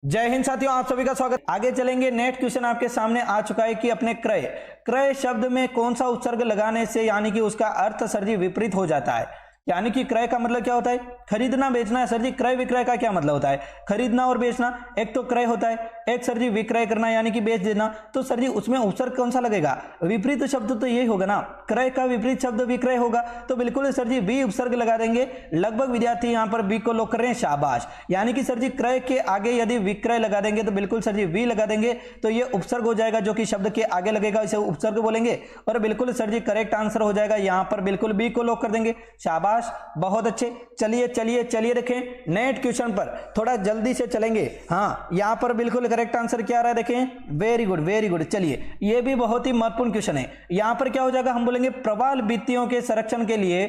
जय हिंद साथियों, आप सभी का स्वागत। आगे चलेंगे। नेट क्वेश्चन आपके सामने आ चुका है कि अपने क्रय क्रय शब्द में कौन सा उपसर्ग लगाने से यानी कि उसका अर्थ सर जी विपरीत हो जाता है। यानी कि क्रय का मतलब क्या होता है? खरीदना बेचना है सर जी। क्रय विक्रय का क्या मतलब होता है? खरीदना और बेचना। एक तो क्रय होता है, एक सर जी विक्रय करना यानी कि बेच देना। तो सर जी उसमें उपसर्ग कौन सा लगेगा? विपरीत शब्द तो यही होगा ना, क्रय का विपरीत शब्द विक्रय होगा। तो बिल्कुल सर जी बी उपसर्ग लगा देंगे। लगभग विद्यार्थी यहाँ पर बी को लॉक कर रहे हैं, शाबाश। यानी कि सर जी क्रय के आगे यदि विक्रय लगा देंगे तो बिल्कुल सर जी वी लगा देंगे, तो ये उपसर्ग हो जाएगा जो कि शब्द के आगे लगेगा, इसे उपसर्ग बोलेंगे। और बिल्कुल सर जी करेक्ट आंसर हो जाएगा। यहाँ पर बिल्कुल बी को लॉक कर देंगे, शाबाश, बहुत अच्छे। चलिए चलिए चलिए देखें नेट क्वेश्चन पर थोड़ा जल्दी से चलेंगे। हाँ, यहां पर बिल्कुल करेक्ट आंसर क्या आ रहा है देखें, वेरी गुड वेरी गुड। चलिए ये भी बहुत ही महत्वपूर्ण क्वेश्चन है। यहां पर क्या हो जाएगा, हम बोलेंगे प्रवाल वित्तियों के संरक्षण के लिए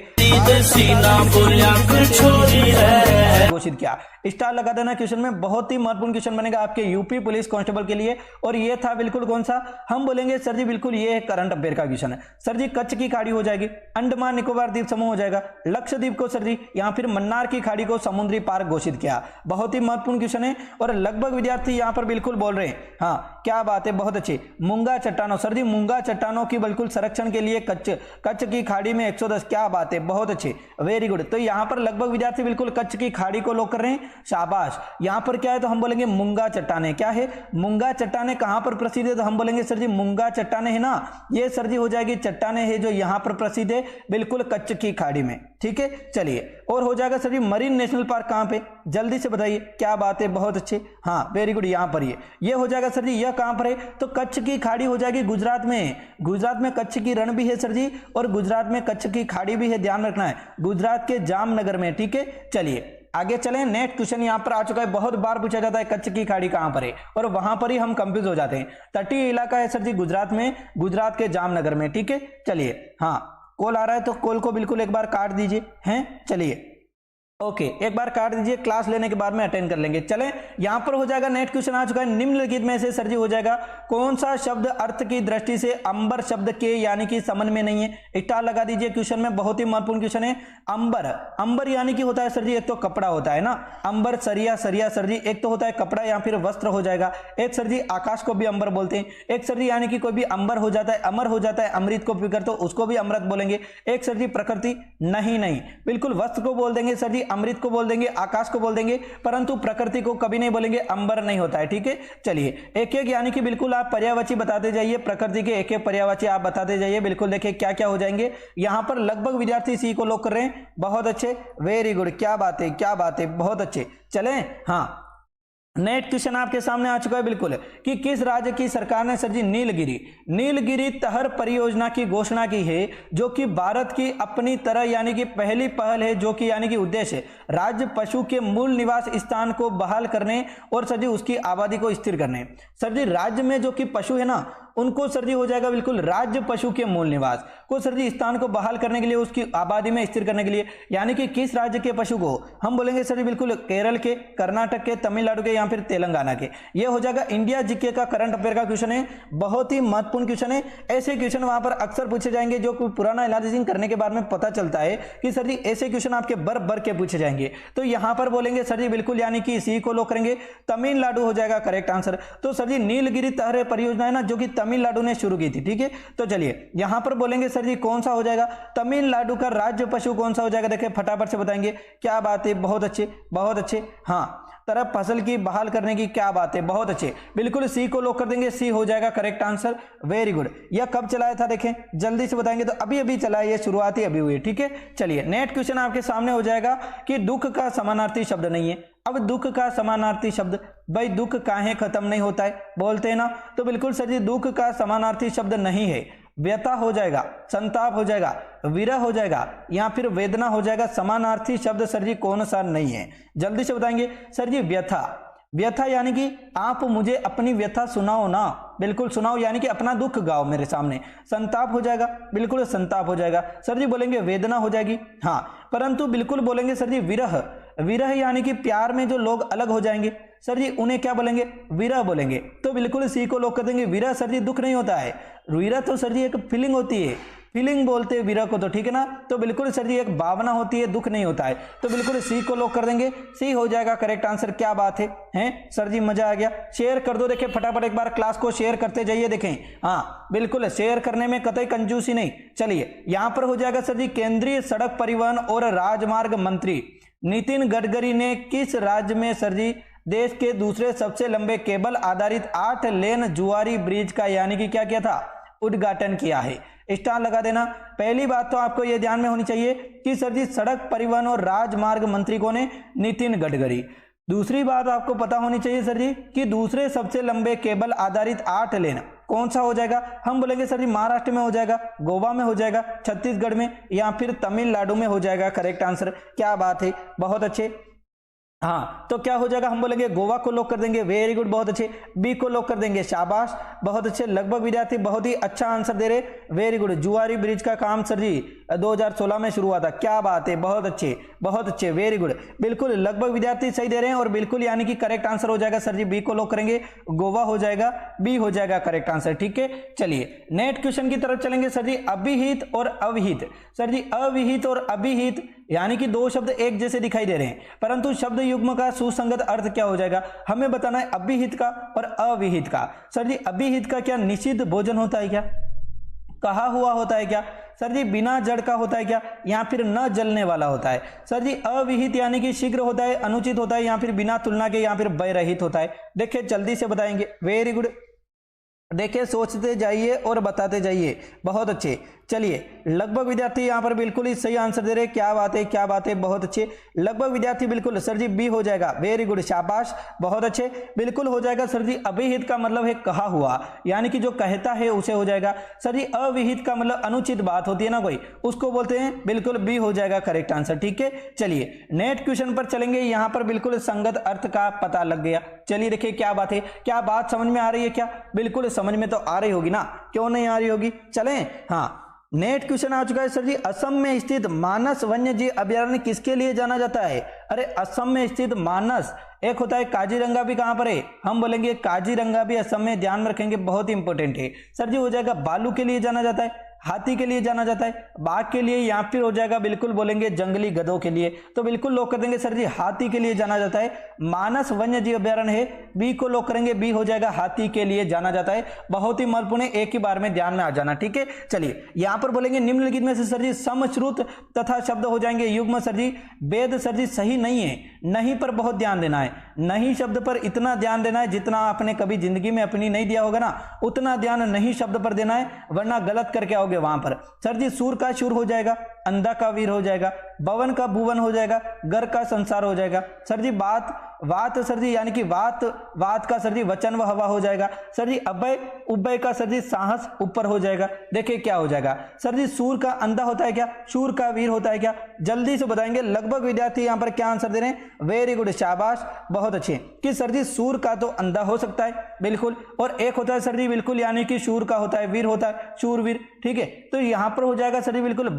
घोषित किया। स्टार लगा देना क्वेश्चन में, बहुत ही महत्वपूर्ण क्वेश्चन बनेगा आपके यूपी पुलिस कांस्टेबल के लिए। और ये था बिल्कुल कौन सा, हम बोलेंगे सर जी बिल्कुल ये करंट अफेयर का क्वेश्चन है सर जी। कच्छ की खाड़ी हो जाएगी, अंडमान निकोबार द्वीप समूह हो जाएगा, लक्षद्वीप को सर जी यहां फिर मन्नार की खाड़ी को समुद्री पार्क घोषित किया। बहुत ही महत्वपूर्ण क्वेश्चन है और लगभग विद्यार्थी यहां पर बिल्कुल बोल रहे हैं। हाँ, क्या बात है, बहुत अच्छी। मूंगा चट्टानों सर जी, मूंगा चट्टानों की बिल्कुल संरक्षण के लिए कच्छ की खाड़ी में 110, क्या बात है, बहुत अच्छी, वेरी गुड। तो यहां पर लगभग विद्यार्थी बिल्कुल कच्छ की खाड़ी को लॉक कर रहे हैं, शाबाश। यहां पर क्या है तो हम बोलेंगे मूंगा चट्टाने। क्या है? मूंगा चट्टाने कहां पर प्रसिद्ध है? तो हम बोलेंगे सर जी मूंगा चट्टाने है ना, ये सर जी हो जाएगी चट्टाने है जो यहां पर प्रसिद्ध है बिल्कुल कच्छ की खाड़ी में। ठीक है, चलिए। और हो जाएगा सर जी मरीन नेशनल पार्क कहां पे, जल्दी से बताइए, क्या बात है, बहुत अच्छे, हाँ वेरी गुड। यहां पर ये हो जाएगा सर जी, यह कहां पर है तो कच्छ की खाड़ी हो जाएगी गुजरात में। गुजरात में कच्छ की रण भी है सर जी, और गुजरात में कच्छ की खाड़ी भी है, ध्यान रखना है, गुजरात के जामनगर में। ठीक है, चलिए आगे चलें। नेट क्वेश्चन यहां पर आ चुका है, बहुत बार पूछा जाता है कच्छ की खाड़ी कहां पर है, और वहां पर ही हम कंफ्यूज हो जाते हैं। तटीय इलाका है सर जी गुजरात में, गुजरात के जामनगर में। ठीक है, चलिए। हाँ, कॉल आ रहा है तो कॉल को बिल्कुल एक बार काट दीजिए, हैं, चलिए ओके, एक बार काट दीजिए, क्लास लेने के बाद में अटेंड कर लेंगे। चलें, यहां पर हो जाएगा नेट क्वेश्चन आ चुका है। निम्नलिखित में से सर जी हो जाएगा कौन सा शब्द अर्थ की दृष्टि से अंबर शब्द के यानी कि संबंध में नहीं है। स्टार लगा दीजिए क्वेश्चन में, बहुत ही महत्वपूर्ण क्वेश्चन है। अंबर, अंबर यानी कि होता है सर जी एक तो कपड़ा होता है ना, अंबर सरिया सरिया सर जी, एक तो होता है कपड़ा या फिर वस्त्र हो जाएगा। एक सर जी आकाश को भी अंबर बोलते हैं, एक सर जी यानी कि कोई भी अंबर हो जाता है, अमर हो जाता है, अमृत को पीकर तो उसको भी अमृत बोलेंगे। एक सर जी प्रकृति, नहीं नहीं, बिल्कुल वस्त्र को बोल देंगे सर जी, अमृत को बोल देंगे, आकाश को बोल देंगे, परंतु प्रकृति को कभी नहीं बोलेंगे, अंबर नहीं होता है। ठीक है, चलिए एक एक यानी कि बिल्कुल आप पर्यायवाची बताते जाइए, प्रकृति के एक एक पर्यायवाची आप बताते जाइए। बिल्कुल देखिए क्या क्या हो जाएंगे। यहां पर लगभग विद्यार्थी सी को लॉक कर रहे हैं, बहुत अच्छे, वेरी गुड, क्या बात है, क्या बात है, बहुत अच्छे। चलें, हाँ, नेट क्वेश्चन आपके सामने आ चुका है बिल्कुल कि किस राज्य की सरकार ने सर जी नीलगिरी तहर परियोजना की घोषणा की है, जो कि भारत की अपनी तरह यानी कि पहली पहल है, जो कि यानी कि उद्देश्य राज्य पशु के मूल निवास स्थान को बहाल करने और सर जी उसकी आबादी को स्थिर करने। सर जी राज्य में जो कि पशु है ना, उनको सर जी हो जाएगा बिल्कुल राज्य पशु के मूल निवास को सर जी स्थान को बहाल करने के लिए, उसकी आबादी में स्थिर करने के लिए। यानी कि किस राज्य के पशु को हम बोलेंगे सर जी बिल्कुल केरल के, कर्नाटक के, तमिलनाडु के या फिर तेलंगाना के। ये हो जाएगा इंडिया जीके का करंट अफेयर का क्वेश्चन है, बहुत ही महत्वपूर्ण क्वेश्चन है। ऐसे क्वेश्चन वहां पर अक्सर पूछे जाएंगे, जो पुराना एनालिसिस करने के बाद में पता चलता है कि सर जी ऐसे क्वेश्चन आपके बर के पूछे जाएंगे। तो यहां पर बोलेंगे सर जी बिल्कुल यानी कि सी को लॉक करेंगे, तमिलनाडु हो जाएगा करेक्ट आंसर। तो सर जी नीलगिरी तहर परियोजना है ना, जो कि तमिलनाडु ने शुरू की थी। ठीक है, तो चलिए यहां पर बोलेंगे सर जी कौन सा हो जाएगा, तमिलनाडु का राज्य पशु कौन सा हो जाएगा, देखिए फटाफट से बताएंगे, क्या बात है, बहुत अच्छे बहुत अच्छे। हाँ, तरफ फसल की बहाल करने की, क्या बात है, बहुत अच्छे, बिल्कुल सी को लॉक कर देंगे, सी हो जाएगा करेक्ट आंसर, वेरी गुड। यह कब चलाया था देखें, जल्दी से बताएंगे, तो अभी अभी चला है, ये शुरुआत ही अभी हुई। ठीक है, चलिए नेट क्वेश्चन आपके सामने हो जाएगा कि दुख का समानार्थी शब्द नहीं है। अब दुख का समानार्थी शब्द, भाई दुख काहे खत्म नहीं होता है बोलते हैं ना, तो बिल्कुल सर जी दुख का समानार्थी शब्द नहीं है। व्यथा हो जाएगा, संताप हो जाएगा, विरह हो जाएगा, या फिर वेदना हो जाएगा। समानार्थी शब्द सर जी कौन सा नहीं है, जल्दी से बताएंगे सर जी। व्यथा, व्यथा यानी कि आप मुझे अपनी व्यथा सुनाओ ना, बिल्कुल सुनाओ, यानी कि अपना दुख गाओ मेरे सामने। संताप हो जाएगा, बिल्कुल संताप हो जाएगा सर जी, बोलेंगे वेदना हो जाएगी। हाँ, परंतु बिल्कुल बोलेंगे सर जी विरह, विरह यानी कि प्यार में जो लोग अलग हो जाएंगे सर जी, उन्हें क्या बोलेंगे, विरह बोलेंगे। तो बिल्कुल सी को लॉक कर देंगे, विरह सर जी दुख नहीं होता है, विरह तो सर जी एक फीलिंग होती है, फीलिंग बोलते हैं विरह को, तो ठीक है ना। तो बिल्कुल सर जी एक भावना होती है, दुख नहीं होता है, तो बिल्कुल सी को लॉक कर देंगे, सी हो जाएगा करेक्ट आंसर। क्या बात है हैं सर जी, मजा आ गया। शेयर कर दो, देखिए फटाफट एक बार क्लास को शेयर करते जाइए, देखें हाँ बिल्कुल शेयर करने में कतई कंजूसी नहीं। चलिए यहां पर हो जाएगा सर जी, केंद्रीय सड़क परिवहन और राजमार्ग मंत्री नितिन गडकरी ने किस राज्य में सर जी देश के दूसरे सबसे लंबे केबल आधारित 8 लेन जुआरी ब्रिज का यानी कि क्या किया था, उद्घाटन किया है। स्टार लगा देना। पहली बात तो आपको यह ध्यान में होनी चाहिए कि सर जी सड़क परिवहन और राजमार्ग मंत्री कौन है, नितिन गडकरी। दूसरी बात आपको पता होनी चाहिए सर जी कि दूसरे सबसे लंबे केबल आधारित 8 लेन कौन सा हो जाएगा, हम बोलेंगे सर जी महाराष्ट्र में हो जाएगा, गोवा में हो जाएगा, छत्तीसगढ़ में या फिर तमिलनाडु में हो जाएगा करेक्ट आंसर। क्या बात है, बहुत अच्छे। हाँ तो क्या हो जाएगा, हम बोलेंगे गोवा को लॉक कर देंगे, वेरी गुड, बहुत अच्छे। बी को लॉक कर देंगे, शाबाश, बहुत अच्छे। लगभग विद्यार्थी बहुत ही अच्छा आंसर दे रहे, वेरी गुड। जुआरी ब्रिज का काम सर जी 2016 में शुरू हुआ था, क्या बात है, बहुत अच्छे बहुत अच्छे, वेरी गुड। बिल्कुल लगभग विद्यार्थी सही दे रहे हैं और बिल्कुल यानी कि करेक्ट आंसर हो जाएगा सर जी, बी को लॉक करेंगे, गोवा हो जाएगा, बी हो जाएगा करेक्ट आंसर। ठीक है, चलिए नेक्स्ट क्वेश्चन की तरफ चलेंगे सर जी। अभिहित और अविहित, सर जी अविहित और अभिहित यानी कि दो शब्द एक जैसे दिखाई दे रहे हैं, परंतु शब्द युग्म का सुसंगत अर्थ क्या हो जाएगा, हमें बताना है अभिहित का और अविहित का। सर जी अभिहित का क्या निषिद्ध भोजन होता है क्या, कहा हुआ होता है क्या, सर जी बिना जड़ का होता है क्या, या फिर न जलने वाला होता है। सर जी अविहित यानी कि शीघ्र होता है, अनुचित होता है, या फिर बिना तुलना के, या फिर व्यय रहित होता है। देखिए जल्दी से बताएंगे, वेरी गुड। देखिए सोचते जाइए और बताते जाइए, बहुत अच्छे। चलिए लगभग विद्यार्थी यहाँ पर बिल्कुल ही सही आंसर दे रहे, क्या बात है क्या बात है, बहुत अच्छे। लगभग विद्यार्थी बिल्कुल सर जी बी हो जाएगा, वेरी गुड, शाबाश, बहुत अच्छे, बिल्कुल हो जाएगा सर जी। अभिहित का मतलब है कहा हुआ, यानी कि जो कहता है उसे हो जाएगा। सर जी अविहित का मतलब अनुचित बात होती है ना कोई, उसको बोलते हैं, बिल्कुल बी हो जाएगा करेक्ट आंसर। ठीक है, चलिए नेक्स्ट क्वेश्चन पर चलेंगे। यहाँ पर बिल्कुल संगत अर्थ का पता लग गया। चलिए देखिए क्या बात है, क्या बात समझ में आ रही है क्या, बिल्कुल समझ में तो आ रही होगी ना, क्यों नहीं आ रही होगी। चलें, हाँ नेक्स्ट क्वेश्चन आ चुका है सर जी। असम में स्थित मानस वन्य जीव अभयारण्य किसके लिए जाना जाता है। अरे असम में स्थित मानस, एक होता है काजीरंगा भी, कहां पर है, हम बोलेंगे काजीरंगा भी असम में, ध्यान रखेंगे बहुत इंपॉर्टेंट है। सर जी हो जाएगा भालू के लिए जाना जाता है, हाथी के लिए जाना जाता है, बाघ के लिए, या फिर हो जाएगा बिल्कुल बोलेंगे जंगली गधों के लिए। तो बिल्कुल लॉक कर देंगे सर जी, हाथी के लिए जाना जाता है। मानस वन्य जीव अभयारण्य है, बी को लॉक करेंगे, बी हो जाएगा हाथी के लिए जाना जाता है। बहुत ही महत्वपूर्ण है, एक ही बार में ध्यान में आ जाना। ठीक है, चलिए यहां पर बोलेंगे निम्नलिखित में से सर जी समश्रुत तथा शब्द हो जाएंगे युग्म। सर जी वेद सर जी सही नहीं है, नहीं पर बहुत ध्यान देना है, नहीं शब्द पर इतना ध्यान देना है जितना आपने कभी जिंदगी में अपनी नहीं दिया होगा ना, उतना ध्यान नहीं शब्द पर देना है, वरना गलत करके आओगे वहां पर। सर जी सूर का शूर हो जाएगा, अंधा का वीर हो जाएगा, भवन का भुवन हो जाएगा, घर का संसार हो जाएगा। सर जी वात सर जी यानी कि वात का सर जी वचन व हवा हो जाएगा। सर जी अभय उभय का सर जी साहस ऊपर हो जाएगा। देखिए क्या हो जाएगा, सर जी सूर का अंधा होता है क्या, शूर का वीर होता है क्या, जल्दी से बताएंगे। लगभग विद्यार्थी यहाँ पर क्या आंसर दे रहे हैं, वेरी गुड, शाबाश, बहुत अच्छे। कि सर जी सूर का तो अंधा हो सकता है बिल्कुल, और एक होता है सर जी बिल्कुल यानी कि शूर का होता है, वीर होता है, शूरवीर। ठीक है, तो यहाँ पर हो जाएगा सर जी बिल्कुल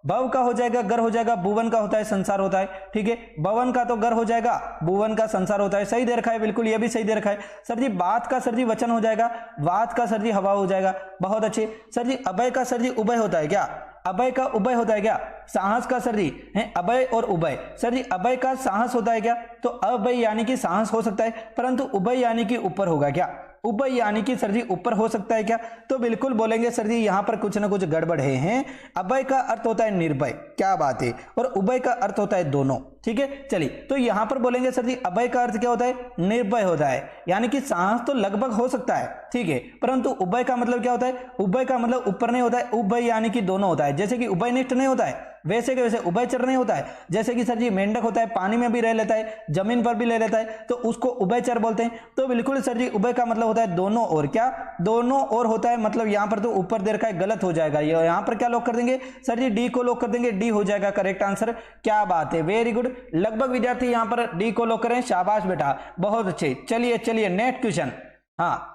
भव का हो जाएगा, घर हो जाएगा, भुवन का होता है, संसार होता है। ठीक है, भवन का तो घर हो जाएगा, भुवन का संसार होता है, सही दे रखा है बिल्कुल, ये भी सही दे रखा है। सर जी बात का सर जी वचन हो जाएगा, वात का सर जी हवा हो जाएगा, बहुत अच्छे। सर जी अभय का सर जी उभय होता है क्या, अभय का उभय होता है क्या, साहस का सर जी है अभय और उभय। सर जी अभय का साहस होता है क्या, तो अभय यानी कि साहस हो सकता है, परंतु उभय यानी कि ऊपर होगा क्या, उभय यानी कि सर जी ऊपर हो सकता है क्या, तो बिल्कुल बोलेंगे सर जी यहां पर कुछ ना कुछ गड़बड़ है। अभय का अर्थ होता है निर्भय, क्या बात है, और उभय का अर्थ होता है दोनों। ठीक है, चलिए तो यहां पर बोलेंगे सर जी अभय का अर्थ क्या होता है, निर्भय होता है, यानी कि साहस तो लगभग हो सकता है, ठीक है, परंतु उभय का मतलब क्या होता है, उभय का मतलब ऊपर नहीं होता है, उभय यानी कि दोनों होता है। जैसे कि उभयनिष्ठ नहीं होता है, वैसे के वैसे उभयचर नहीं होता है। जैसे कि सर जी मेंढक होता है, पानी में भी रह लेता है, जमीन पर भी ले लेता है, तो उसको उभयचर बोलते हैं। तो बिल्कुल सर जी उभय का मतलब होता है दोनों ओर, क्या दोनों ओर होता है, मतलब यहां पर तो ऊपर दे रखा है, गलत हो जाएगा। ये यहां पर क्या लॉक कर देंगे सर जी, डी को लॉक कर देंगे, डी हो जाएगा करेक्ट आंसर। क्या बात है, वेरी गुड। लगभग विद्यार्थी यहां पर डी को लॉक करें, शाबाश बेटा, बहुत अच्छे। चलिए नेक्स्ट क्वेश्चन, हाँ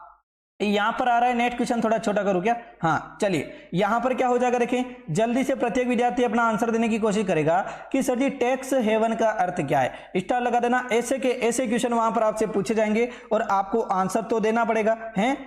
यहां पर आ रहा है नेक्स्ट क्वेश्चन, थोड़ा छोटा करूं क्या, हाँ चलिए यहां पर क्या हो जाएगा, देखें जल्दी से प्रत्येक विद्यार्थी अपना आंसर देने की कोशिश करेगा कि सर जी टैक्स हेवन का अर्थ क्या है। स्टार लगा देना, ऐसे के ऐसे क्वेश्चन वहां पर आपसे पूछे जाएंगे और आपको आंसर तो देना पड़ेगा, हैं।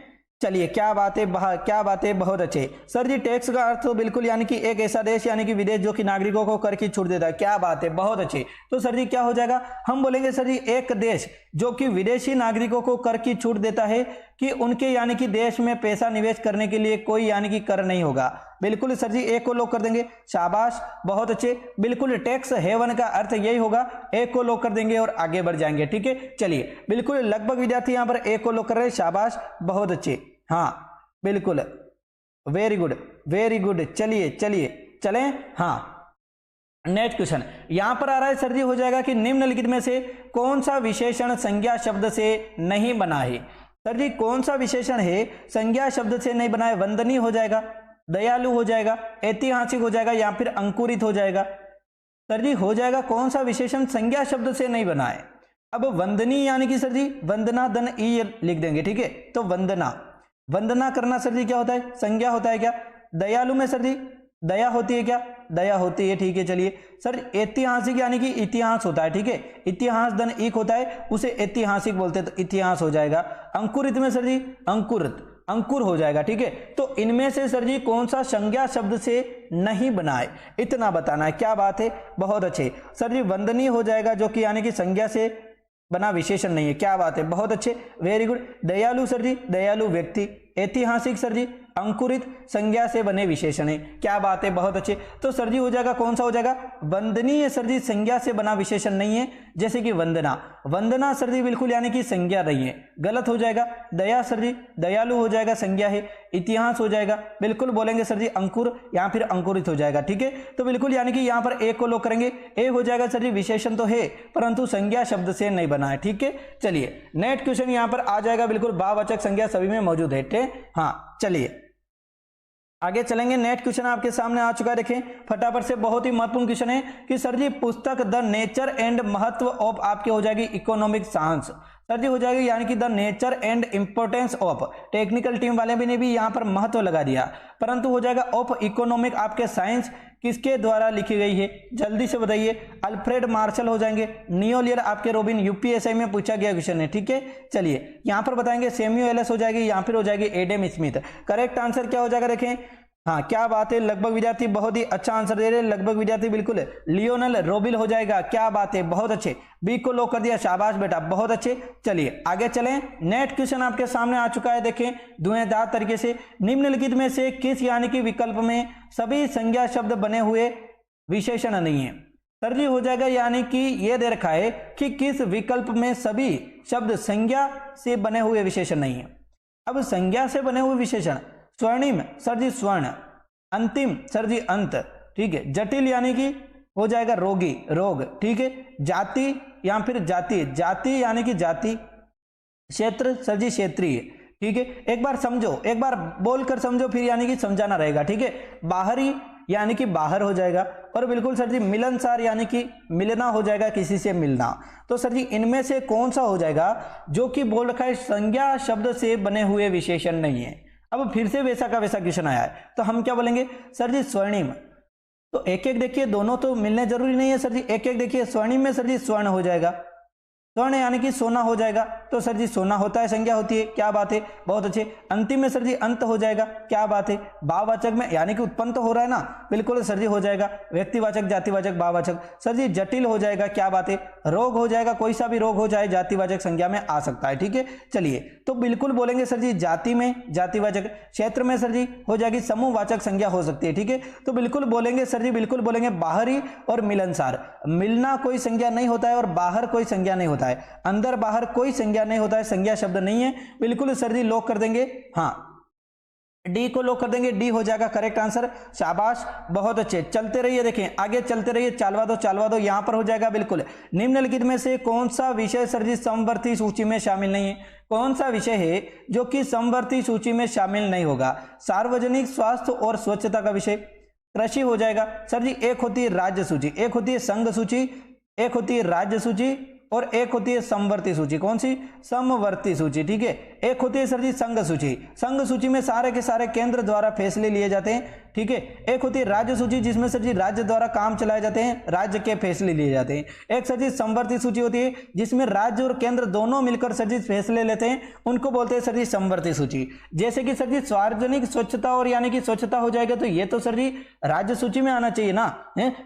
चलिए क्या बात है, क्या बात है, बहुत अच्छे सर जी। टैक्स का अर्थ तो बिल्कुल यानी कि एक ऐसा देश यानी कि विदेश जो कि नागरिकों को कर की छूट देता है। क्या बात है, बहुत अच्छे। तो सर जी क्या हो जाएगा, हम बोलेंगे सर जी एक देश जो कि विदेशी नागरिकों को कर की छूट देता है कि उनके यानी कि देश में पैसा निवेश करने के लिए कोई यानी कि कर नहीं होगा। बिल्कुल सर जी एक को लॉक कर देंगे, शाबाश, बहुत अच्छे। बिल्कुल टैक्स हेवन का अर्थ यही होगा, एक को लॉक कर देंगे और आगे बढ़ जाएंगे। ठीक है, चलिए बिल्कुल लगभग विद्यार्थी यहाँ पर एक को लॉक कर रहे हैं, शाबाश, बहुत अच्छे। हाँ बिल्कुल, वेरी गुड वेरी गुड। चलिए चलिए चलें। हाँ नेक्स्ट क्वेश्चन यहां पर आ रहा है सर जी, हो जाएगा कि निम्नलिखित में से कौन सा विशेषण संज्ञा शब्द से नहीं बना है। सर जी कौन सा विशेषण है संज्ञा शब्द से नहीं बना है। वंदनीय हो जाएगा, दयालु हो जाएगा, ऐतिहासिक हो जाएगा या फिर अंकुरित हो जाएगा। सर जी हो जाएगा कौन सा विशेषण संज्ञा शब्द से नहीं बना है। अब वंदनीय यानी कि सर जी वंदना धन ई लिख देंगे। ठीक है, तो वंदना, वंदना करना सर जी क्या होता है, संज्ञा होता है क्या। दयालु में सर जी दया होती है क्या, दया होती है। ठीक है, चलिए सर ऐतिहासिक यानी कि इतिहास होता है। ठीक है, इतिहास धन एक होता है, उसे ऐतिहासिक बोलते हैं, तो इतिहास हो जाएगा। अंकुरित में सर जी अंकुरित, अंकुर हो जाएगा। ठीक है, तो इनमें से सर जी कौन सा संज्ञा शब्द से नहीं बना है, इतना बताना है। क्या बात है, बहुत अच्छे सर जी। वंदनीय हो जाएगा जो कि यानी कि संज्ञा से बना विशेषण नहीं है। क्या बात है, बहुत अच्छे, वेरी गुड। दयालु सर जी दयालु व्यक्ति, ऐतिहासिक सर जी अंकुरित संज्ञा से बने विशेषण है। क्या बात है, बहुत अच्छे। तो सर जी हो जाएगा कौन सा हो जाएगा, वंदनीय सर जी संज्ञा से बना विशेषण नहीं है, जैसे कि वंदना, वंदना सर जी बिल्कुल यानी कि संज्ञा नहीं है, गलत हो जाएगा। दया सर जी दयालु हो जाएगा, संज्ञा है। इतिहास हो जाएगा, बिल्कुल बोलेंगे सर जी अंकुर या फिर अंकुरित हो जाएगा। ठीक है, तो बिल्कुल यानी कि यहाँ पर एक को लॉक करेंगे। ए हो जाएगा सर जी विशेषण तो है परंतु संज्ञा शब्द से नहीं बना है। ठीक है, चलिए नेक्स्ट क्वेश्चन यहाँ पर आ जाएगा, बिल्कुल भाववाचक संज्ञा सभी में मौजूद है। हाँ चलिए आगे चलेंगे। नेक्स्ट क्वेश्चन आपके सामने आ चुका है, देखें फटाफट से, बहुत ही महत्वपूर्ण क्वेश्चन है कि सर जी पुस्तक द नेचर एंड महत्व ऑफ आपके हो जाएगी इकोनॉमिक साइंस। सर जी हो जाएगी यानी कि the nature and importance of, technical team वाले भी ने भी यहाँ पर महत्व लगा दिया, परंतु हो जाएगा ऑफ इकोनॉमिक आपके साइंस किसके द्वारा लिखी गई है, जल्दी से बताइए। अल्फ्रेड मार्शल हो जाएंगे, नियोलियर आपके रोबिन, यूपीएसआई में पूछा गया क्वेश्चन है। ठीक है, चलिए यहाँ पर बताएंगे सैमुअल एलिस हो जाएगी, यहाँ फिर हो जाएगी एडम स्मिथ। करेक्ट आंसर क्या हो जाएगा, देखें। हाँ क्या बात है, लगभग विद्यार्थी बहुत ही अच्छा आंसर दे रहे हैं, लगभग विद्यार्थी बिल्कुल लियोनल रोबिल हो जाएगा। क्या बात है, बहुत अच्छे, बी को लॉक कर दिया, शाबाश बेटा, बहुत अच्छे। चलिए आगे चलें। नेक्स्ट क्वेश्चन आपके सामने आ चुका है, देखें धुएंधार तरीके से, निम्नलिखित में से किस यानी कि विकल्प में सभी संज्ञा शब्द बने हुए विशेषण नहीं है। सर जी हो जाएगा यानी कि ये दे रखा है कि किस विकल्प में सभी शब्द संज्ञा से बने हुए विशेषण नहीं है। अब संज्ञा से बने हुए विशेषण, स्वर्णिम सर जी स्वर्ण, अंतिम सर जी अंत। ठीक है, जटिल यानी कि हो जाएगा रोगी रोग। ठीक है, जाति या फिर जाति, जाति यानी कि जाति, क्षेत्र सर जी क्षेत्रीय। ठीक है, एक बार समझो, एक बार बोलकर समझो फिर यानी कि समझाना रहेगा। ठीक है, बाहरी यानी कि बाहर हो जाएगा, और बिल्कुल सर जी मिलनसार यानी कि मिलना हो जाएगा, किसी से मिलना। तो सर जी इनमें से कौन सा हो जाएगा जो कि बोल रखा है संज्ञा शब्द से बने हुए विशेषण नहीं है। अब फिर से वैसा का वैसा क्वेश्चन आया है, तो हम क्या बोलेंगे सर जी स्वर्णिम। तो एक एक देखिए, दोनों तो मिलने जरूरी नहीं है सर जी, एक एक देखिए। स्वर्णिम में सर जी स्वर्ण हो जाएगा, स्वर्ण यानी कि सोना हो जाएगा, तो सर जी सोना होता है, संज्ञा होती है। क्या बात है, बहुत अच्छे। अंतिम में सर जी अंत हो जाएगा। क्या बात है, भाववाचक में यानी कि उत्पन्न तो हो रहा है ना, बिल्कुल सर जी हो जाएगा व्यक्तिवाचक, जातिवाचक, भाववाचक। सर जी जटिल हो जाएगा। क्या बात है, रोग हो जाएगा, कोई सा भी रोग हो जाए जातिवाचक संज्ञा में आ सकता है। ठीक है, चलिए तो बिल्कुल बोलेंगे सर जी जाति में जातिवाचक, क्षेत्र में सर जी हो जाएगी समूहवाचक संज्ञा हो सकती है। ठीक है, तो बिल्कुल बोलेंगे सर जी, बिल्कुल बोलेंगे बाहरी और मिलनसार। मिलना कोई संज्ञा नहीं होता है और बाहर कोई संज्ञा नहीं होता है, अंदर बाहर कोई संज्ञा नहीं होता है, संज्ञा शब्द नहीं है। बिल्कुल सर जी लॉक कर देंगे, हाँ डी को लॉक कर देंगे, डी हो जाएगा करेक्ट आंसर। शाबाश, बहुत अच्छे, चलते रहिए, देखें आगे चलते रहिए, चालवा दो, यहां पर हो जाएगा बिल्कुल। निम्नलिखित में से कौन सा विषय सर जी समवर्ती सूची में शामिल नहीं है। कौन सा विषय है जो कि समवर्ती सूची में शामिल नहीं होगा। सार्वजनिक स्वास्थ्य और स्वच्छता का विषय, कृषि हो जाएगा सर जी। एक होती है राज्य सूची, एक होती है संघ सूची, एक होती है राज्य सूची, और एक होती है समवर्ती सूची। कौन सी, समवर्ती सूची। ठीक है, एक होती है सर जी संघ सूची। संघ सूची में सारे के सारे केंद्र द्वारा फैसले लिए जाते हैं, ठीक है। एक होती है राज्य सूची, जिसमें सर जी राज्य द्वारा काम चलाए जाते हैं, राज्य के फैसले लिए जाते हैं। एक सर जी समवर्ती सूची होती है, जिसमें राज्य और केंद्र दोनों मिलकर सर जी फैसले लेते हैं, उनको बोलते हैं सर जी समवर्ती सूची। जैसे कि सर जी सार्वजनिक स्वच्छता और यानी कि स्वच्छता हो जाएगा, तो ये तो सर जी राज्य सूची में आना चाहिए ना।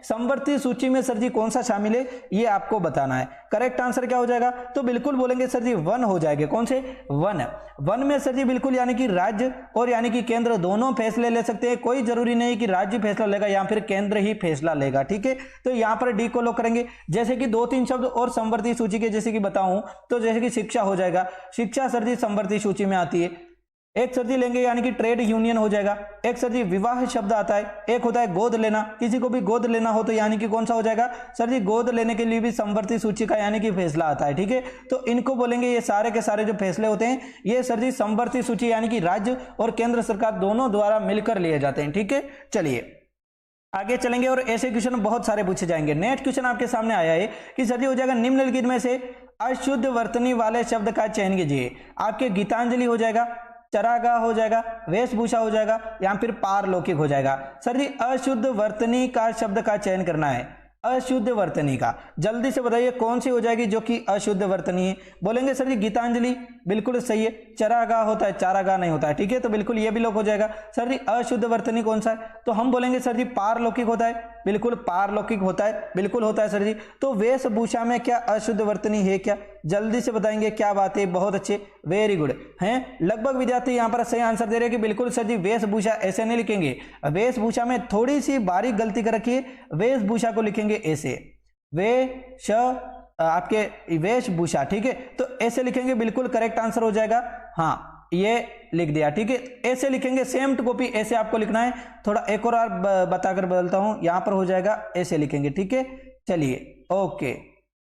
समवर्ती सूची में सर जी कौन सा शामिल है, ये आपको बताना है। करेक्ट आंसर क्या हो जाएगा, तो बिल्कुल बोलेंगे सर जी वन हो जाएगा। कौन से, वन। वन में सर जी बिल्कुल यानी कि राज्य और यानी कि केंद्र दोनों फैसले ले सकते हैं, कोई जरूरी नहीं कि राज्य फैसला लेगा या फिर केंद्र ही फैसला लेगा, ठीक है। तो यहां पर डी को लॉक करेंगे। जैसे कि 2-3 शब्द और समवर्ती सूची के जैसे कि बताऊं, तो जैसे कि शिक्षा हो जाएगा, शिक्षा सर जी समवर्ती सूची में आती है। एक सर जी लेंगे यानी कि ट्रेड यूनियन हो जाएगा। एक सर जी विवाह शब्द आता है। एक होता है गोद लेना, किसी को भी गोद लेना हो तो यानी कि कौन सा हो जाएगा सर जी, गोद लेने के लिए भी समवर्ती सूची का यानी कि फैसला आता है, ठीक है। तो इनको बोलेंगे, ये सारे के सारे जो फैसले होते हैं ये सर जी समवर्ती सूची यानी कि राज्य और केंद्र सरकार दोनों द्वारा मिलकर लिए जाते हैं, ठीक है। चलिए आगे चलेंगे और ऐसे क्वेश्चन बहुत सारे पूछे जाएंगे। नेक्स्ट क्वेश्चन आपके सामने आया है कि सर जी हो जाएगा निम्नलिखित में से अशुद्ध वर्तनी वाले शब्द का चयन कीजिए। आपके गीतांजलि हो जाएगा, चरागाह हो जाएगा, वेशभूषा हो जाएगा या फिर पारलौकिक हो जाएगा। सर जी अशुद्ध वर्तनी का शब्द का चयन करना है, अशुद्ध वर्तनी का। जल्दी से बताइए कौन सी हो जाएगी जो कि अशुद्ध वर्तनी है। बोलेंगे सर जी गीतांजलि, बिल्कुल सही है। चरागाह होता है, चारागाह नहीं होता है, ठीक है। तो बिल्कुल ये भी लोग हो जाएगा। सर जी अशुद्ध वर्तनी कौन सा है, तो हम बोलेंगे सर जी पारलौकिक होता है, बिल्कुल पारलौकिक होता है, बिल्कुल होता है सर जी। तो वेशभूषा में क्या अशुद्ध वर्तनी है क्या, जल्दी से बताएंगे, क्या बात है, बहुत अच्छे, वेरी गुड हैं। लगभग विद्यार्थी यहाँ पर सही आंसर दे रहे हैं कि बिल्कुल सर जी वेशभूषा ऐसे नहीं लिखेंगे, वेशभूषा में थोड़ी सी बारीक गलती कर रखी है, वेशभूषा को लिखेंगे ऐसे, वेश आपके वेशभूषा, ठीक है। तो ऐसे लिखेंगे, बिल्कुल करेक्ट आंसर हो जाएगा। हाँ ये लिख दिया, ठीक है। ऐसे लिखेंगे, सेम टू कॉपी ऐसे आपको लिखना है। थोड़ा एक और बताकर बदलता हूं, यहां पर हो जाएगा ऐसे लिखेंगे, ठीक है। चलिए ओके,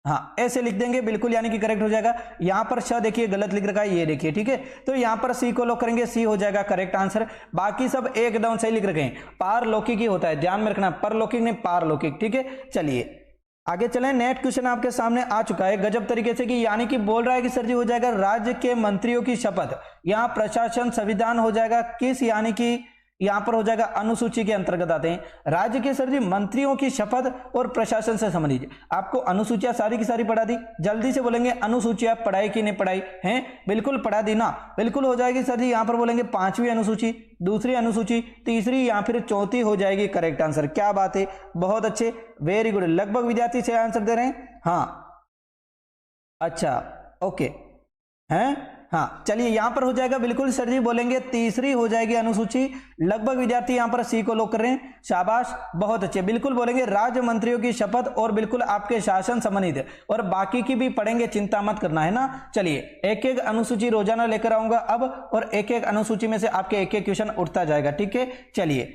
हाँ ऐसे लिख देंगे, बिल्कुल यानी कि करेक्ट हो जाएगा। यहां पर श देखिए गलत लिख रखा है, ये देखिए, ठीक है। तो यहां पर सी को लॉक करेंगे, सी हो जाएगा करेक्ट आंसर। बाकी सब एकदम सही लिख रखे हैं। पारलौकिक ही होता है, ध्यान में रखना, परलौकिक नहीं पारलौकिक, ठीक है। चलिए आगे चलें। नेक्स्ट क्वेश्चन आपके सामने आ चुका है गजब तरीके से, कि यानी कि बोल रहा है कि सर जी हो जाएगा राज्य के मंत्रियों की शपथ। यहां प्रशासन संविधान हो जाएगा किस, यानी कि यहां पर हो जाएगा अनुसूची के अंतर्गत आते हैं। राज्य के सर जी मंत्रियों की शपथ और प्रशासन से संबंधित। आपको अनुसूचियां सारी की सारी पढ़ा दी, जल्दी से बोलेंगे अनुसूचियां पढ़ाई कि नहीं पढ़ाई हैं, बिल्कुल पढ़ा दी ना, बिल्कुल हो जाएगी सर जी। यहां पर बोलेंगे 5वीं अनुसूची, दूसरी अनुसूची, तीसरी या फिर चौथी हो जाएगी करेक्ट आंसर। क्या बात है, बहुत अच्छे, वेरी गुड। लगभग विद्यार्थी से आंसर दे रहे हैं, हाँ अच्छा ओके हैं, हाँ चलिए यहां पर हो जाएगा बिल्कुल सर जी, बोलेंगे तीसरी हो जाएगी अनुसूची। लगभग विद्यार्थी यहां पर सी को लॉक कर रहे हैं, शाबाश बहुत अच्छे। बिल्कुल बोलेंगे राज्य मंत्रियों की शपथ और बिल्कुल आपके शासन संबंधित, और बाकी की भी पढ़ेंगे, चिंता मत करना है ना। चलिए एक एक अनुसूची रोजाना लेकर आऊंगा अब, और एक एक अनुसूची में से आपके एक एक क्वेश्चन उठता जाएगा, ठीक है। चलिए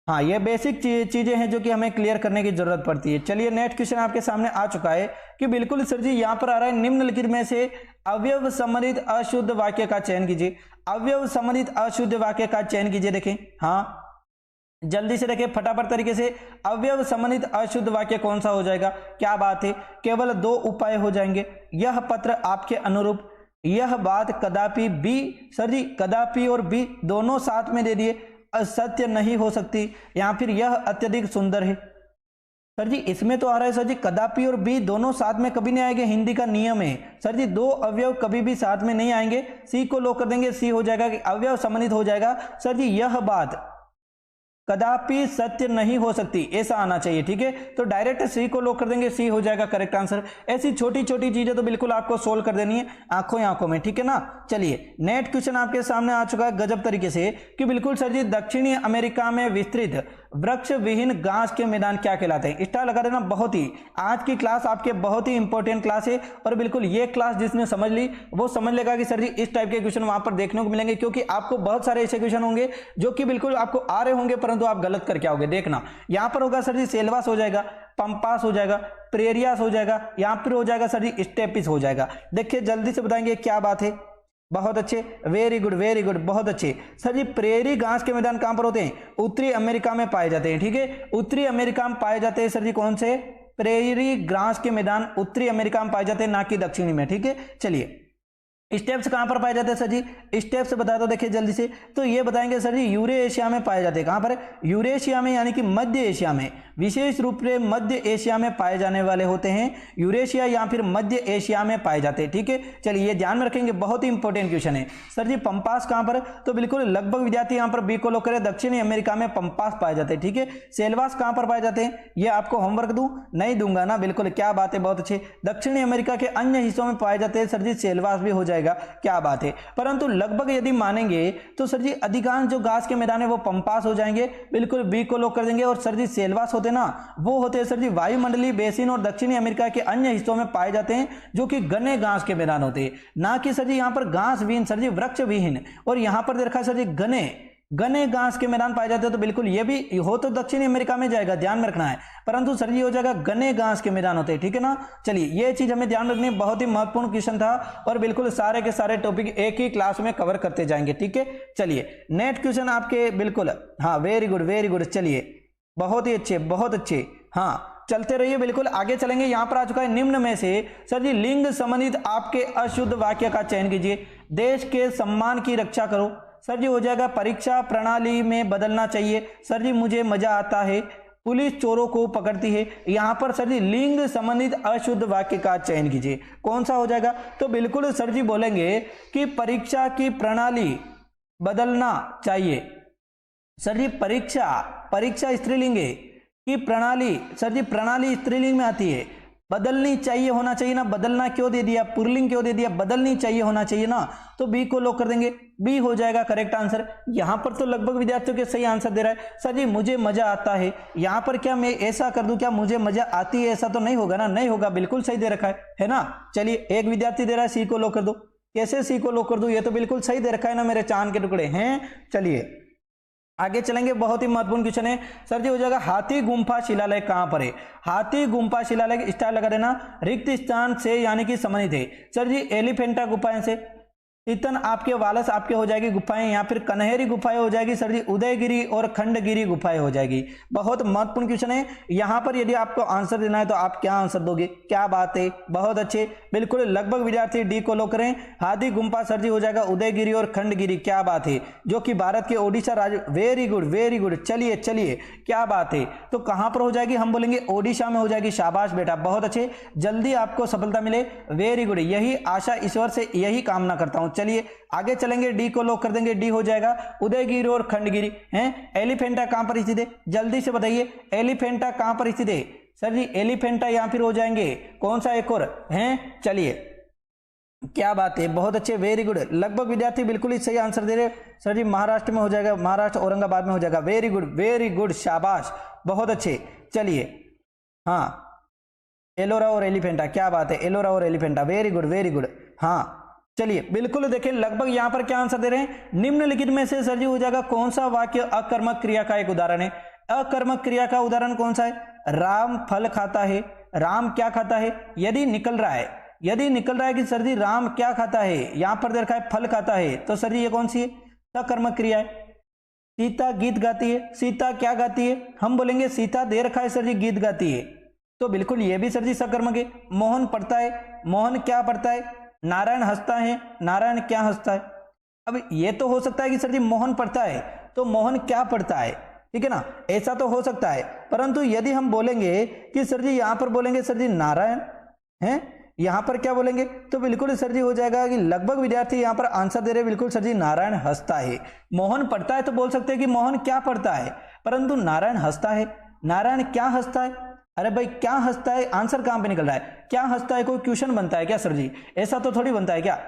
हाँ ये बेसिक चीजें हैं जो कि हमें क्लियर करने की जरूरत पड़ती है। चलिए नेक्स्ट क्वेश्चन आपके सामने आ चुका है कि बिल्कुल सर जी यहां पर आ रहा है निम्नलिखित में से अवयव सम्मिलित अशुद्ध वाक्य का चयन कीजिए। अवयव सम्मिलित अशुद्ध वाक्य का चयन कीजिए, देखें हाँ जल्दी से देखें फटाफट तरीके से। अवयव सम्मिलित अशुद्ध वाक्य कौन सा हो जाएगा, क्या बात है, केवल 2 उपाय हो जाएंगे। यह पत्र आपके अनुरूप, यह बात कदापि, बी सर जी कदापि और बी दोनों साथ में दे दिए, असत्य नहीं हो सकती, या फिर यह अत्यधिक सुंदर है। सर जी इसमें तो आ रहा है सर जी कदापि और बी दोनों साथ में कभी नहीं आएंगे, हिंदी का नियम है सर जी, 2 अवयव कभी भी साथ में नहीं आएंगे। सी को लॉक कर देंगे, सी हो जाएगा कि अवयव सम्मिलित हो जाएगा सर जी, यह बात कदापि सत्य नहीं हो सकती, ऐसा आना चाहिए, ठीक है। तो डायरेक्ट सी को लॉक कर देंगे, सी हो जाएगा करेक्ट आंसर। ऐसी छोटी छोटी चीजें तो बिल्कुल आपको सोल्व कर देनी है आंखों आंखों में, ठीक है ना। चलिए नेक्स्ट क्वेश्चन आपके सामने आ चुका है गजब तरीके से कि बिल्कुल सर जी दक्षिणी अमेरिका में विस्तृत वृक्ष विहीन घास के मैदान क्या कहलाते हैं। स्टार लगा देना, बहुत ही आज की क्लास आपके बहुत ही इंपॉर्टेंट क्लास है, और बिल्कुल ये क्लास जिसने समझ ली वो समझ लेगा कि सर जी इस टाइप के क्वेश्चन वहां पर देखने को मिलेंगे, क्योंकि आपको बहुत सारे ऐसे क्वेश्चन होंगे जो कि बिल्कुल आपको आ रहे होंगे परंतु आप गलत करके आओगे। देखना यहां पर होगा सर जी सेल्वास हो जाएगा, पंपास हो जाएगा, प्रेरियास हो जाएगा, यहां पर हो जाएगा सर जी स्टेपिस हो जाएगा। देखिए जल्दी से बताएंगे, क्या बात है, बहुत अच्छे, वेरी गुड बहुत अच्छे। सर जी प्रेरी घास के मैदान कहां पर होते हैं, उत्तरी अमेरिका में पाए जाते हैं, ठीक है। उत्तरी अमेरिका में पाए जाते हैं सर जी कौन से, प्रेरी घास के मैदान उत्तरी अमेरिका में पाए जाते हैं, ना कि दक्षिणी में, ठीक है। चलिए स्टेप्स कहाँ पर पाए जाते हैं सर जी? स्टेप्स बता दो देखिए जल्दी से। तो ये बताएंगे सर जी यूरेशिया में पाए जाते हैं। कहाँ पर? यूरेशिया में, यानी कि मध्य एशिया में, विशेष रूप से मध्य एशिया में पाए जाने वाले होते हैं। यूरेशिया या फिर मध्य एशिया में पाए जाते हैं। ठीक है, चलिए ये ध्यान में रखेंगे, बहुत ही इंपॉर्टेंट क्वेश्चन है। सर जी पंपास कहाँ पर? तो बिल्कुल लगभग विद्यार्थी यहाँ पर बी को लोग करें, दक्षिणी अमेरिका में पंपास पाए जाते हैं। ठीक है, सेल्वास कहाँ पर पाए जाते हैं? ये आपको होमवर्क दूं? नहीं दूंगा ना, बिल्कुल, क्या बात है, बहुत अच्छे। दक्षिणी अमेरिका के अन्य हिस्सों में पाए जाते हैं सर जी, सेल्वास भी हो जाएगा, क्या बात है। परंतु लगभग यदि मानेंगे तो सर जी अधिकांश जो घास के मैदान है वो पंपास हो जाएंगे, बिल्कुल बी को लोग कर देंगे। और सर जी सेल्वास होते ना, वो होते हैं सर जी वायुमंडलीय बेसिन और दक्षिणी अमेरिका के अन्य हिस्सों में पाए जाते हैं, जो कि घने घास के मैदान होते हैं, ना कि सर जी यहाँ पर घास विहीन, सर जी वृक्ष विहीन। और यहाँ पर देखा सर जी घने घास के मैदान पाए जाते हैं, तो बिल्कुल ये भी हो तो दक्षिणी अमेरिका में जाएगा, ध्यान में रखना है। परंतु सर जी हो जाएगा घने घास के मैदान होते हैं। ठीक है ना, चलिए ये चीज हमें ध्यान रखनी, बहुत ही महत्वपूर्ण क्वेश्चन था और बिल्कुल सारे के सारे टॉपिक एक ही क्लास में कवर करते जाएंगे। ठीक है, चलिए नेक्स्ट क्वेश्चन आपके, बिल्कुल, हाँ वेरी गुड वेरी गुड, चलिए बहुत ही अच्छे बहुत अच्छे, हाँ चलते रहिए, बिल्कुल आगे चलेंगे। यहां पर आ चुका है निम्न में से सर जी लिंग संबंधित आपके अशुद्ध वाक्य का चयन कीजिए। देश के सम्मान की रक्षा करो, सर जी हो जाएगा परीक्षा प्रणाली में बदलना चाहिए, सर जी मुझे मजा आता है, पुलिस चोरों को पकड़ती है। यहां पर सर जी लिंग संबंधित अशुद्ध वाक्य का चयन कीजिए, कौन सा हो जाएगा? तो बिल्कुल सर जी बोलेंगे कि परीक्षा की प्रणाली बदलना चाहिए। सर जी परीक्षा स्त्रीलिंग है कि प्रणाली, सर जी प्रणाली स्त्रीलिंग में आती है, बदलनी चाहिए होना चाहिए ना, बदलना क्यों दे दिया, पुल्लिंग क्यों दे दिया, बदलनी चाहिए होना चाहिए ना, तो बी को लोग कर देंगे, बी हो जाएगा करेक्ट आंसर। यहां पर तो लगभग विद्यार्थियों के सही आंसर दे रहा है। सर जी मुझे मजा आता है, यहां पर क्या मैं ऐसा कर दूं, क्या मुझे मजा आती है, ऐसा तो नहीं होगा ना, नहीं होगा, बिल्कुल सही दे रखा है ना। चलिए एक विद्यार्थी दे रहा है सी को लोग कर दो, कैसे सी को लोग कर दूं, ये तो बिल्कुल सही दे रखा है ना मेरे चांद के टुकड़े हैं। चलिए आगे चलेंगे, बहुत ही महत्वपूर्ण क्वेश्चन है। सर जी हो जाएगा हाथी गुम्फा शिलालय कहां पर है? हाथी गुम्फा शिलालय स्टार लगा देना, रिक्त स्थान से यानी कि संबंधित है। सर जी एलिफेंटा गुफाएं से, इतन आपके वालस आपके हो जाएगी गुफाएं, या फिर कन्हेरी गुफाएं हो जाएगी सर जी, उदयगिरी और खंडगिरी गुफाएं हो जाएगी। बहुत महत्वपूर्ण क्वेश्चन है। यहां पर यदि आपको आंसर देना है तो आप क्या आंसर दोगे, क्या बात है, बहुत अच्छे, बिल्कुल लगभग विद्यार्थी डी को लो करें। हाथी गुम्फा सर जी हो जाएगा उदयगिरी और खंडगिरी, क्या बात है, जो कि भारत के ओडिशा राज्य, वेरी गुड वेरी गुड, चलिए चलिए क्या बात है। तो कहां पर हो जाएगी? हम बोलेंगे ओडिशा में हो जाएगी, शाबाश बेटा, बहुत अच्छे, जल्दी आपको सफलता मिले, वेरी गुड, यही आशा ईश्वर से यही कामना करता हूं। चलिए आगे चलेंगे, डी को लॉक कर देंगे, डी हो जाएगा उदयगिरी और खंडगिरी हैं। एलिफेंटा कहां पर स्थित है, जल्दी से बताइए, एलिफेंटा कहां पर स्थित है? सर जी एलिफेंटा यहां फिर हो जाएंगे, कौन सा एक और हैं? चलिए क्या बात है, बहुत अच्छे, वेरी गुड, लगभग विद्यार्थी बिल्कुल ही सही आंसर दे रहे। सर जी महाराष्ट्र में हो जाएगा, महाराष्ट्र औरंगाबाद में हो जाएगा, वेरी गुड शाबाश, बहुत अच्छे। चलिए हाँ एलोरा और एलिफेंटा, क्या बात है, एलोरा और एलिफेंटा, वेरी गुड, हाँ चलिए बिल्कुल देखें, लगभग यहां पर क्या आंसर दे रहे हैं? निम्नलिखित में से सर जी हो जाएगा कौन सा वाक्य अकर्मक क्रिया का एक उदाहरण है? अकर्मक क्रिया का उदाहरण कौन सा है? राम फल खाता है, राम क्या खाता है? यदि निकल रहा है कि सर जी राम क्या खाता है, यहां पर दे रखा है फल खाता है, तो सर जी ये कौन सी है? अकर्मक क्रिया है। सीता गीत गाती है, सीता क्या गाती है? हम बोलेंगे सीता दे रखा है सर जी गीत गाती है, तो बिल्कुल ये भी सर जी सकर्मक है। मोहन पढ़ता है, मोहन क्या पढ़ता है? नारायण हंसता है, नारायण क्या हंसता है? अब ये तो हो सकता है कि सर जी मोहन पढ़ता है तो मोहन क्या पढ़ता है, ठीक है ना, ऐसा तो हो सकता है। परंतु यदि हम बोलेंगे कि सर जी यहां पर बोलेंगे सर जी नारायण हैं, यहां पर क्या बोलेंगे, तो बिल्कुल सर जी हो जाएगा कि लगभग विद्यार्थी यहां पर आंसर दे रहे, बिल्कुल सर जी नारायण हंसता है। मोहन पढ़ता है तो बोल सकते हैं कि मोहन क्या पढ़ता है, परंतु नारायण हंसता है, नारायण क्या हंसता है? अरे भाई क्या हंसता है, आंसर कहां पे निकल रहा है? क्या हंसता है, कोई क्वेश्चन बनता है क्या सर जी? ऐसा तो थोड़ी बनता है क्या,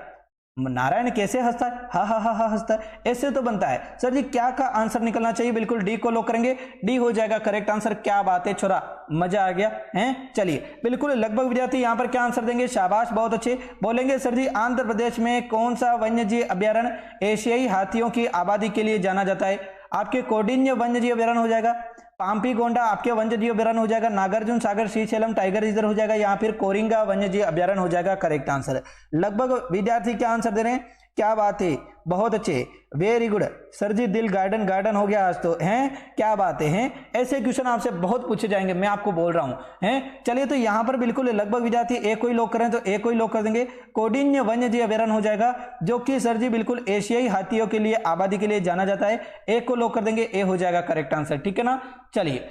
नारायण कैसे हंसता है, हा हा हा हा हंसता है, ऐसे तो बनता है। सर जी क्या का आंसर निकलना चाहिए? बिल्कुल डी को लॉक करेंगे, डी हो जाएगा करेक्ट आंसर। क्या बात है छोरा, मजा आ गया हैं। चलिए बिल्कुल लगभग विद्यार्थी यहां पर क्या आंसर देंगे, शाबाश बहुत अच्छे। बोलेंगे सर जी आंध्र प्रदेश में कौन सा वन्यजीव अभ्यारण्य एशियाई हाथियों की आबादी के लिए जाना जाता है? आपके कौंडिन्य वन्यजीव अभ्यारण्य हो जाएगा, पाम्पी गोंडा आपके वन्यजीव अभ्यारण्य हो जाएगा, नागार्जुन सागर श्रीशैलम टाइगर रिजर्व हो जाएगा, या फिर कोरिंगा वन्यजीव अभ्यारण्य हो जाएगा करेक्ट आंसर। लगभग विद्यार्थी क्या आंसर दे रहे हैं क्या बात है, बहुत अच्छे, वेरी गुड सर जी। दिल गार्डन गार्डन हो गया आज तो, हैं क्या बातें हैं। ऐसे क्वेश्चन आपसे बहुत पूछे जाएंगे, मैं आपको बोल रहा हूं, हैं। चलिए तो यहां पर बिल्कुल लगभग विद्यार्थी एक कोई लोग करें तो एक कोई लोग कर देंगे। कौंडिन्य वन्य जीव अभयारण्य हो जाएगा, जो कि सर जी बिल्कुल एशियाई हाथियों के लिए आबादी के लिए जाना जाता है। एक को लोग कर देंगे, ए हो जाएगा करेक्ट आंसर, ठीक है ना। चलिए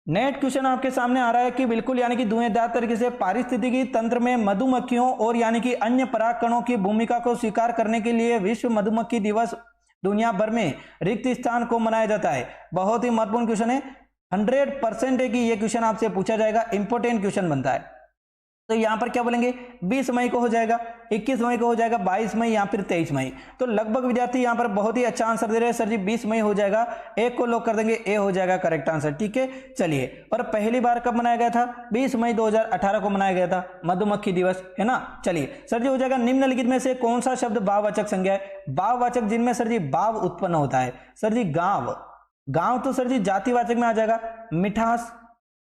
नेक्स्ट क्वेश्चन आपके सामने आ रहा है कि बिल्कुल यानी कि धुएंधार तरीके से पारिस्थितिकी तंत्र में मधुमक्खियों और यानी कि अन्य परागकणों की भूमिका को स्वीकार करने के लिए विश्व मधुमक्खी दिवस दुनिया भर में रिक्त स्थान को मनाया जाता है। बहुत ही महत्वपूर्ण क्वेश्चन है, 100% है कि यह क्वेश्चन आपसे पूछा जाएगा, इंपॉर्टेंट क्वेश्चन बनता है। तो यहां पर क्या बोलेंगे, 20 मई को हो जाएगा, 21 मई को हो जाएगा, 22 मई या फिर 23 मई। तो लगभग विद्यार्थी यहां पर बहुत ही अच्छा आंसर दे रहे हैं, सर जी 20 मई हो जाएगा, एक को लोग कर देंगे, ए हो जाएगा करेक्ट आंसर, ठीक है। चलिए, और पहली बार कब मनाया गया था, 20 मई 2018 को मनाया गया था मधुमक्खी दिवस, है ना। चलिए सर जी हो जाएगा, निम्नलिखित में से कौन सा शब्द भाववाचक संज्ञा है। भाववाचक जिनमें सर जी भाव उत्पन्न होता है, सर जी गांव, गांव तो सर जी जातिवाचक में आ जाएगा। मिठास,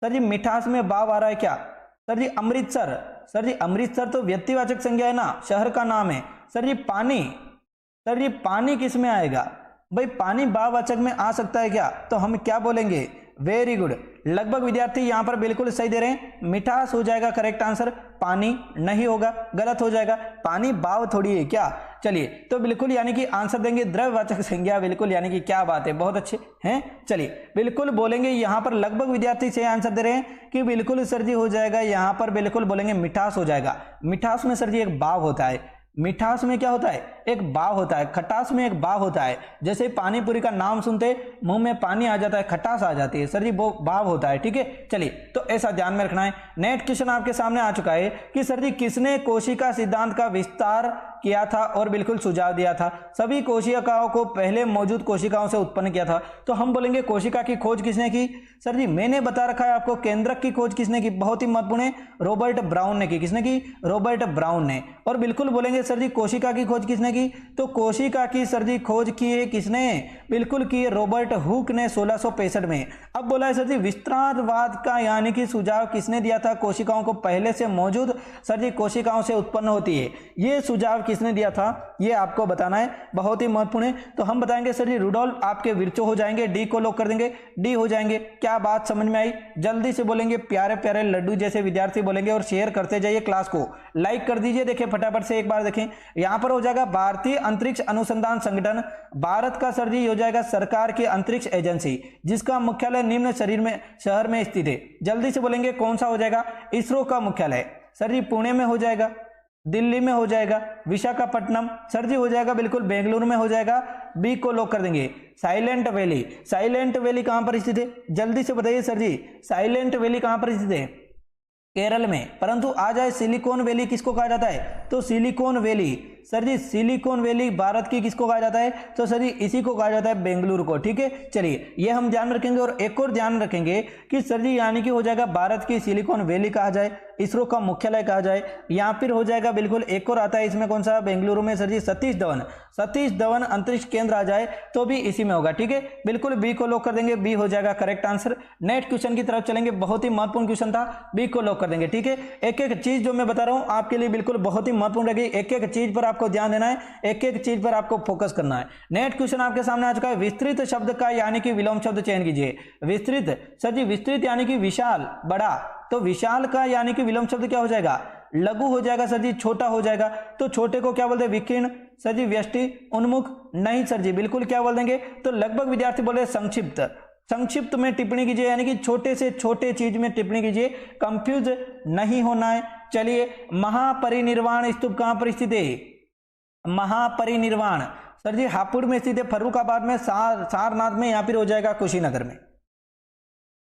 सर जी मिठास में भाव आ रहा है क्या, सर जी अमृतसर, सर जी अमृतसर तो व्यक्तिवाचक संज्ञा है ना, शहर का नाम है। सर जी पानी, सर जी पानी किस में आएगा, भाई पानी भाववाचक में आ सकता है क्या, तो हम क्या बोलेंगे, वेरी गुड। लगभग विद्यार्थी यहां पर बिल्कुल सही दे रहे हैं, मिठास हो जाएगा करेक्ट आंसर, पानी नहीं होगा, गलत हो जाएगा, पानी भाव थोड़ी है क्या। चलिए तो बिल्कुल यानी कि आंसर देंगे द्रव्यवाचक संज्ञा, बिल्कुल यानी कि क्या बात है, बहुत अच्छे हैं। चलिए बिल्कुल बोलेंगे यहां पर लगभग विद्यार्थी सही आंसर दे रहे हैं कि बिल्कुल सर जी हो जाएगा, यहां पर बिल्कुल बोलेंगे मिठास हो जाएगा। मिठास में सर जी एक भाव होता है, मिठास में क्या होता है, एक भाव होता है, खटास में एक भाव होता है। जैसे पानी पूरी का नाम सुनते मुंह में पानी आ जाता है, खटास आ जाती है, सर जी वो भाव होता है, ठीक है। चलिए तो ऐसा ध्यान में रखना है। नेक्स्ट क्वेश्चन आपके सामने आ चुका है कि सर जी किसने कोशिका सिद्धांत का विस्तार किया था और बिल्कुल सुझाव दिया था। सभी कोशिकाओं को पहले मौजूद कोशिकाओं से उत्पन्न किया था। तो हम बोलेंगे कोशिका की खोज किसने की, सर जी मैंने बता रखा है आपको, केंद्रक की खोज किसने की, बहुत ही महत्वपूर्ण है, रॉबर्ट ब्राउन ने की। किसने की, रॉबर्ट ब्राउन ने। और बिल्कुल बोलेंगे सर जी कोशिका की खोज किसने की, तो कोशिका की सर जी खोज की है किसने, बिल्कुल की है रॉबर्ट हुक ने 1665 में। अब बोला है सर जी विस्तारवाद का यानी कि सुझाव किसने दिया था, कोशिकाओं को पहले से मौजूद सर जी कोशिकाओं से उत्पन्न होती है, ये सुझाव किसने दिया था, ये आपको बताना है, बहुत ही महत्वपूर्ण है। तो हम बताएंगे सर जी रुडोल्फ, आपके विर्चो हो जाएंगे, डी को लोग कर देंगे, डी हो जाएंगे। क्या बात समझ में आई, जल्दी से बोलेंगे, प्यारे प्यारे लड्डू जैसे विद्यार्थी बोलेंगे और शेयर करते जाइए, क्लास को लाइक कर दीजिए। देखिए फटाफट से एक बार देखें, यहां पर हो जाएगा भारतीय अंतरिक्ष अनुसंधान संगठन, भारत का सर जी हो जाएगा सरकार की अंतरिक्ष एजेंसी, जिसका मुख्यालय निम्न शहर में स्थित है। जल्दी से बोलेंगे कौन सा हो जाएगा, इसरो का मुख्यालय सर जी पुणे में हो जाएगा, दिल्ली में हो जाएगा, विशाखापट्टनम सर जी हो जाएगा, बिल्कुल बेंगलुरु में हो जाएगा, बी को लॉक कर देंगे। साइलेंट वैली, साइलेंट वैली कहां पर स्थित है, जल्दी से बताइए सर जी, साइलेंट वैली कहां पर स्थित है, केरल में। परंतु आ जाए सिलिकॉन वैली किसको कहा जाता है, तो सिलिकॉन वैली सर जी, सिलिकॉन वैली भारत की किसको कहा जाता है, तो सर जी इसी को कहा जाता है बेंगलुरु को, ठीक है। चलिए ये हम ध्यान रखेंगे। और एक और ध्यान रखेंगे कि सर जी यानी कि हो जाएगा भारत की सिलिकॉन वैली कहा जाए, इसरो का मुख्यालय कहा जाए, या फिर हो जाएगा बिल्कुल एक और आता है इसमें कौन सा, बेंगलुरु में सर जी सतीश धवन अंतरिक्ष केंद्र आ जाए तो भी इसी में होगा, ठीक है। बिल्कुल बी को लॉक कर देंगे, बी हो जाएगा करेक्ट आंसर। नेक्स्ट क्वेश्चन की तरफ चलेंगे, बहुत ही महत्वपूर्ण क्वेश्चन था, बी को लॉक कर देंगे, ठीक है। एक एक चीज जो मैं बता रहा हूं आपके लिए बिल्कुल बहुत ही महत्वपूर्ण रहेगी, एक एक चीज पर आपको ध्यान देना है, एक एक चीज पर आपको फोकस करना है। नेक्स्ट क्वेश्चन आपके सामने आ चुका है, विस्तृत शब्द का यानी कि विलोम शब्द चयन कीजिए। विस्तृत सर जी, विस्तृत यानी कि विशाल, बड़ा, तो विशाल का यानी कि विलोम शब्द क्या हो जाएगा, लघु हो जाएगा सर जी, छोटा हो जाएगा। तो छोटे को क्या बोलते हैं, विकीर्ण सर जी, व्यष्टि, उन्मुख नहीं सर जी, बिल्कुल क्या बोल देंगे, तो लगभग विद्यार्थी बोले संक्षिप्त, संक्षिप्त में टिप्पणी कीजिए, यानी कि छोटे से छोटे चीज में टिप्पणी कीजिए, कंफ्यूज नहीं होना है। चलिए महापरिनिर्वाण स्तूप कहां पर स्थित है, महापरिनिर्वाण सर जी हापुड़ में स्थित है, फर्रुखाबाद में, सारनाथ में, या फिर हो जाएगा कुशीनगर में।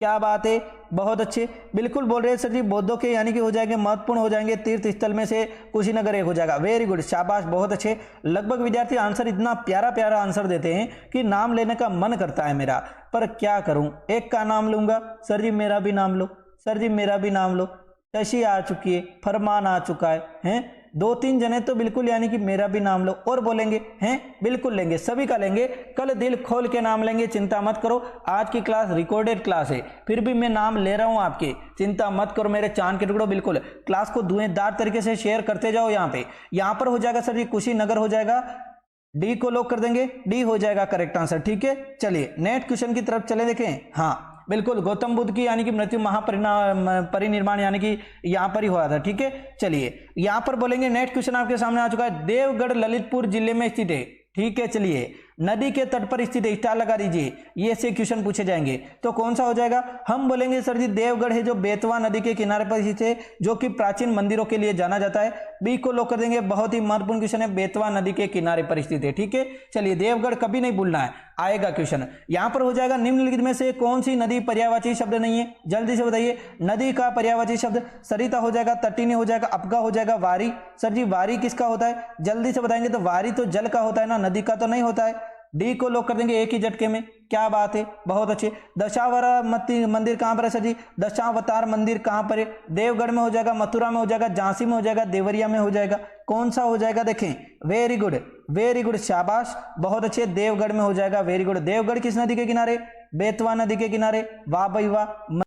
क्या बात है, बहुत अच्छे, बिल्कुल बोल रहे हैं सर जी, बौद्धों के यानी कि हो जाएंगे महत्वपूर्ण हो जाएंगे तीर्थ स्थल में से कुशीनगर एक हो जाएगा। वेरी गुड, शाबाश, बहुत अच्छे। लगभग विद्यार्थी आंसर इतना प्यारा प्यारा आंसर देते हैं कि नाम लेने का मन करता है मेरा, पर क्या करूं, एक का नाम लूंगा, सर जी मेरा भी नाम लो, सर जी मेरा भी नाम लो, तशी आ चुकी है, फरमान आ चुका है, हैं 2-3 जने तो बिल्कुल यानी कि मेरा भी नाम लो, और बोलेंगे हैं, बिल्कुल लेंगे, सभी का लेंगे, कल दिल खोल के नाम लेंगे, चिंता मत करो। आज की क्लास रिकॉर्डेड क्लास है, फिर भी मैं नाम ले रहा हूं आपके, चिंता मत करो मेरे चांद के टुकड़ों। बिल्कुल क्लास को धुएंधार तरीके से शेयर करते जाओ। यहाँ पर हो जाएगा सर जी कुशीनगर हो जाएगा, डी को लॉक कर देंगे, डी हो जाएगा करेक्ट आंसर। ठीक है, चलिए नेक्स्ट क्वेश्चन की तरफ चले देखें। हाँ बिल्कुल, गौतम बुद्ध की यानी कि मृत्यु परिनिर्माण यानी कि यहाँ पर ही हुआ था। ठीक है, चलिए यहाँ पर बोलेंगे नेक्स्ट क्वेश्चन आपके सामने आ चुका है, देवगढ़ ललितपुर जिले में स्थित है। ठीक है, चलिए नदी के तट पर स्थित है, स्टार लगा दीजिए, ये से क्वेश्चन पूछे जाएंगे। तो कौन सा हो जाएगा? हम बोलेंगे सर जी देवगढ़ है जो बेतवा नदी के किनारे पर स्थित है, जो कि प्राचीन मंदिरों के लिए जाना जाता है। बी को लॉक कर देंगे, बहुत ही महत्वपूर्ण क्वेश्चन है, बेतवा नदी के किनारे पर स्थित है। ठीक है, चलिए देवगढ़ कभी नहीं भूलना है, आएगा क्वेश्चन। यहां पर हो जाएगा निम्नलिखित में से कौन सी नदी पर्यायवाची शब्द नहीं है? जल्दी से बताइए, नदी का पर्यायवाची शब्द सरिता हो जाएगा, तटिनी हो जाएगा, अपगा हो जाएगा, वारी। सर जी वारी किसका होता है? जल्दी से बताएंगे तो वारी तो जल का होता है ना, नदी का तो नहीं होता है। डी को लॉक कर देंगे एक ही झटके में। क्या बात है, बहुत अच्छे। दशावतार मंदिर कहां पर है सर जी? दशावतार मंदिर कहां पर है? देवगढ़ में हो जाएगा, मथुरा में हो जाएगा, झांसी में हो जाएगा, देवरिया में हो जाएगा। कौन सा हो जाएगा? देखें, वेरी गुड, वेरी गुड, शाबाश, बहुत अच्छे, देवगढ़ में हो जाएगा। Very good. देवगढ़ किस नदी के किनारे? बेतवा नदी के किनारे। वाह भाई वाह।